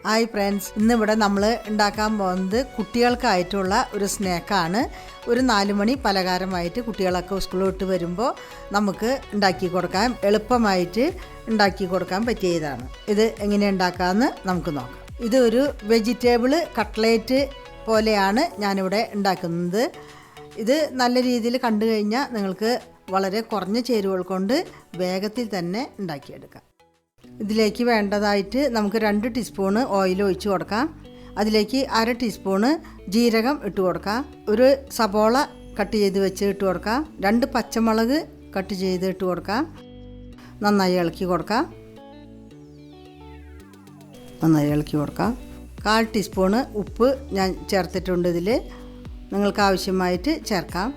Hi friends, ഇന്നിവിടെ നമ്മൾ ഉണ്ടാക്കാൻ പോകുന്നത് കുട്ടികൾക്കായിട്ടുള്ള ഒരു സ്നാക്കാണ്. ഒരു 4 മണി പലഹാരമായിട്ട് കുട്ടികളൊക്കെ സ്കൂളിൽ വിട്ട് വരുമ്പോൾ നമുക്ക് ഉണ്ടാക്കി കൊടുക്കാൻ എളുപ്പമായിട്ട് ഉണ്ടാക്കി കൊടുക്കാൻ പറ്റിയതാണ്. ഇത് എങ്ങനെ ഉണ്ടാക്കാമെന്ന് നമുക്ക് നോക്കാം. ഇത് ഒരു വെജിറ്റബിൾ കട്ട്ലേറ്റ് പോലെയാണ് ഞാനിവിടെ ഉണ്ടാക്കുന്നത്. ഇത് നല്ല രീതിയിൽ കണ്ടു കഴിഞ്ഞാൽ നിങ്ങൾക്ക് വളരെ കുറഞ്ഞ ചേരുവകൾ കൊണ്ട് വേഗത്തിൽ തന്നെ ഉണ്ടാക്കിയെടുക്കാം. ഇതിലേക്ക് വേണ്ടതായിട്ട് നമുക്ക് 2 ടീസ്പൂണ് ഓയിൽ ഒഴിച്ച് കൊടുക്കാം. അതിലേക്ക് 1/2 ടീസ്പൂണ് ജീരകം ഇട്ട് കൊടുക്കാം. ഒരു സബോള കട്ട് ചെയ്ത് വെച്ച് ഇട്ട് കൊടുക്കാം. 2 പച്ചമുളക് കട്ട് ചെയ്ത് ഇട്ട് കൊടുക്കാം. നന്നായി ഇളക്കി കൊടുക്കാം. 1/4 ടീസ്പൂണ് ഉപ്പ് ഞാൻ ചേർത്തിട്ടുണ്ട്. ഇതിൽ നിങ്ങൾക്ക് ആവശ്യമായിട്ട് ചേർക്കാം.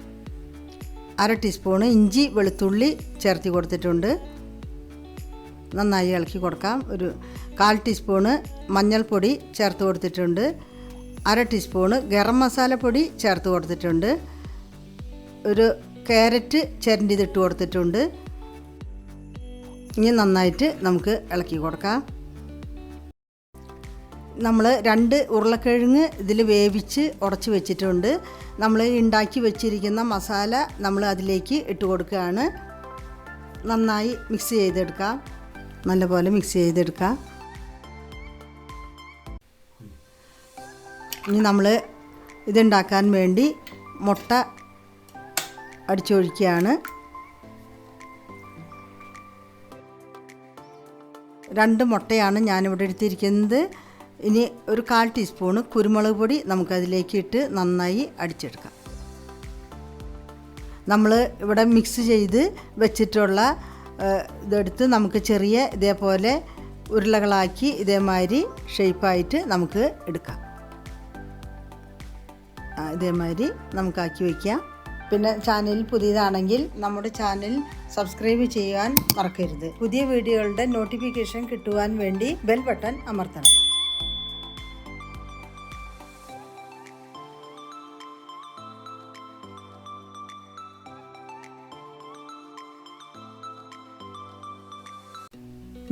1/2 ടീസ്പൂണ് ഇഞ്ചി വെളുത്തുള്ളി ചേർത്ത് കൊടുത്തിട്ടുണ്ട്. നന്നായി ഇളക്കി കൊടുക്കാം. ഒരു 1/4 ടീസ്പൂണ് മഞ്ഞൾപ്പൊടി ചേർത്ത് കൊടുത്തിട്ടുണ്ട്. 1/2 ടീസ്പൂണ് ഗരം മസാലപ്പൊടി ചേർത്ത് കൊടുത്തിട്ടുണ്ട്. ഒരു ക്യാരറ്റ് ചിരണ്ടിതിട്ട് കൊടുത്തിട്ടുണ്ട്. ഇനി നന്നായിട്ട് നമുക്ക് ഇളക്കി കൊടുക്കാം. നമ്മൾ 2 ഉരുളക്കിഴങ്ങ് ഇതിൽ വേവിച്ച് ഉടച്ച് വെച്ചിട്ടുണ്ട്. നമ്മൾ ഉണ്ടാക്കി വെച്ചിരിക്കുന്ന മസാല നമ്മൾ അതിലേക്ക് ഇട്ട് കൊടുക്കുകയാണ്. നന്നായി മിക്സ് ചെയ്തെടുക്കാം. നല്ലപോലെ മിക്സ് ചെയ്തെടുക്കാം. ഇനി നമ്മൾ ഇതുണ്ടാക്കാൻ വേണ്ടി മുട്ട അടിച്ചൊഴിക്കുകയാണ്. 2 മുട്ടയാണ് ഞാനിവിടെ എടുത്തിരിക്കുന്നത്. ഇനി ഒരു 1/4 ടീസ്പൂണ് കുരുമുളക് പൊടി നമുക്കതിലേക്ക് ഇട്ട് നന്നായി അടിച്ചെടുക്കാം. നമ്മൾ ഇവിടെ മിക്സ് ചെയ്ത് വെച്ചിട്ടുള്ള ഇതെടുത്ത് നമുക്ക് ചെറിയ ഇതേപോലെ ഉരുളകളാക്കി ഇതേമാതിരി ഷേപ്പായിട്ട് നമുക്ക് എടുക്കാം. ഇതേമാതിരി നമുക്കാക്കി വയ്ക്കാം. പിന്നെ ചാനൽ പുതിയതാണെങ്കിൽ നമ്മുടെ ചാനൽ സബ്സ്ക്രൈബ് ചെയ്യാൻ മറക്കരുത്. പുതിയ വീഡിയോകളുടെ നോട്ടിഫിക്കേഷൻ കിട്ടുവാൻ വേണ്ടി ബെൽ ബട്ടൺ അമർത്തണം.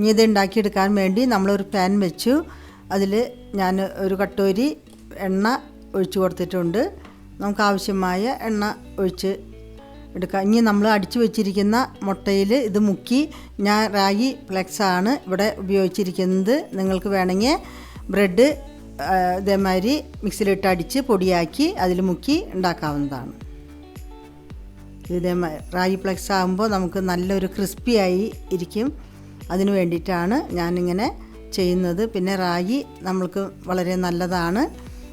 ഇനി ഇത് ഉണ്ടാക്കിയെടുക്കാൻ വേണ്ടി നമ്മളൊരു പാൻ വെച്ചു. അതിൽ ഞാൻ ഒരു കട്ടോരി എണ്ണ ഒഴിച്ച് കൊടുത്തിട്ടുണ്ട്. നമുക്ക് ആവശ്യമായ എണ്ണ ഒഴിച്ച് എടുക്കാം. ഇനി നമ്മൾ അടിച്ചു വെച്ചിരിക്കുന്ന മുട്ടയിൽ ഇത് മുക്കി, ഞാൻ റാഗി ഫ്ലെക്സ് ആണ് ഇവിടെ ഉപയോഗിച്ചിരിക്കുന്നത്. നിങ്ങൾക്ക് വേണമെങ്കിൽ ബ്രെഡ് ഇതേമാതിരി മിക്സിയിലിട്ട് അടിച്ച് പൊടിയാക്കി അതിൽ മുക്കി ഉണ്ടാക്കാവുന്നതാണ്. ഇതേമാതിരി റാഗി ഫ്ലെക്സ് ആകുമ്പോൾ നമുക്ക് നല്ലൊരു ക്രിസ്പിയായി ഇരിക്കും. അതിന് വേണ്ടിയിട്ടാണ് ഞാനിങ്ങനെ ചെയ്യുന്നത്. പിന്നെ റാഗി നമ്മൾക്ക് വളരെ നല്ലതാണ്,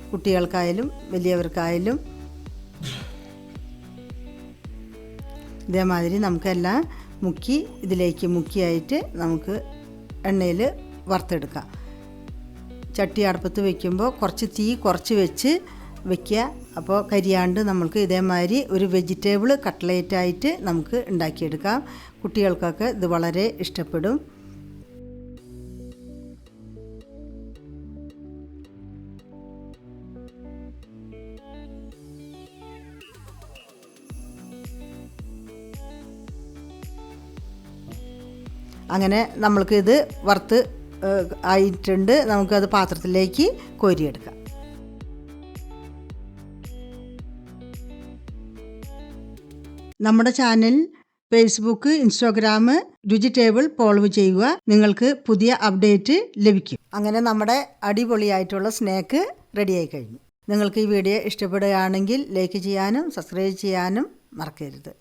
കുട്ടികൾക്കായാലും വലിയവർക്കായാലും. ഇതേമാതിരി നമുക്കെല്ലാം മുക്കി ഇതിലേക്ക് മുക്കിയായിട്ട് നമുക്ക് എണ്ണയിൽ വറുത്തെടുക്കാം. ചട്ടി അടുപ്പത്ത് വയ്ക്കുമ്പോൾ കുറച്ച് തീ കുറച്ച് വെച്ച് വയ്ക്കുക. അപ്പോൾ കരിയാണ്ട് നമുക്ക് ഇതേമാതിരി ഒരു വെജിറ്റബിൾ കട്ട്ലേറ്റായിട്ട് നമുക്ക് ഉണ്ടാക്കിയെടുക്കാം. കുട്ടികൾക്കൊക്കെ ഇത് വളരെ ഇഷ്ടപ്പെടും. അങ്ങനെ നമ്മൾക്കിത് വറുത്ത് ആയിട്ടുണ്ട്. നമുക്കത് പാത്രത്തിലേക്ക് കോരിയെടുക്കാം. നമ്മുടെ ചാനൽ ഫേസ്ബുക്ക്, ഇൻസ്റ്റാഗ്രാം, രുചി ടേബിൾ ഫോളോ ചെയ്യുക. നിങ്ങൾക്ക് പുതിയ അപ്ഡേറ്റ് ലഭിക്കും. അങ്ങനെ നമ്മുടെ അടിപൊളിയായിട്ടുള്ള സ്നാക്ക് റെഡിയായി കഴിഞ്ഞു. നിങ്ങൾക്ക് ഈ വീഡിയോ ഇഷ്ടപ്പെടുകയാണെങ്കിൽ ലൈക്ക് ചെയ്യാനും സബ്സ്ക്രൈബ് ചെയ്യാനും മറക്കരുത്.